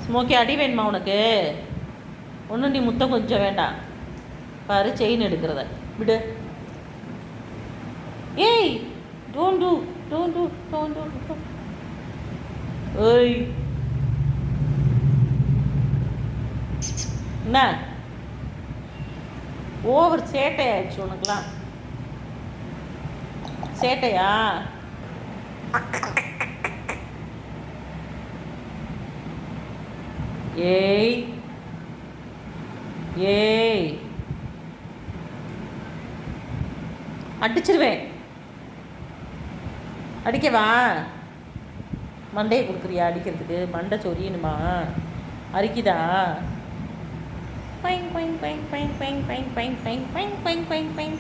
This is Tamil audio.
ஸ்மோக்கி அடி வேணுமா உனக்கு? ஒன்றும் நீ முத்தம் கொஞ்சம் வேண்டாம். பாரு செயின் எடுக்கிறத விடு. ஏய் டோன்ட் டூ. ஏய் என்ன ஓவர் சேட்டை ஆயிடுச்சு உனக்குலாம். சேட்டையா? ஏய் ஏய் அடிச்சிருவேன். அடிக்கவா? மண்டையை கொடுக்குறியா அடிக்கிறதுக்கு? மண்டை சொரியணுமா? அரிக்குதா? பைங் பைங் பைங் பைங் பைங் பைங் பைங் பைங் பைங் பைங் பைங் பைங்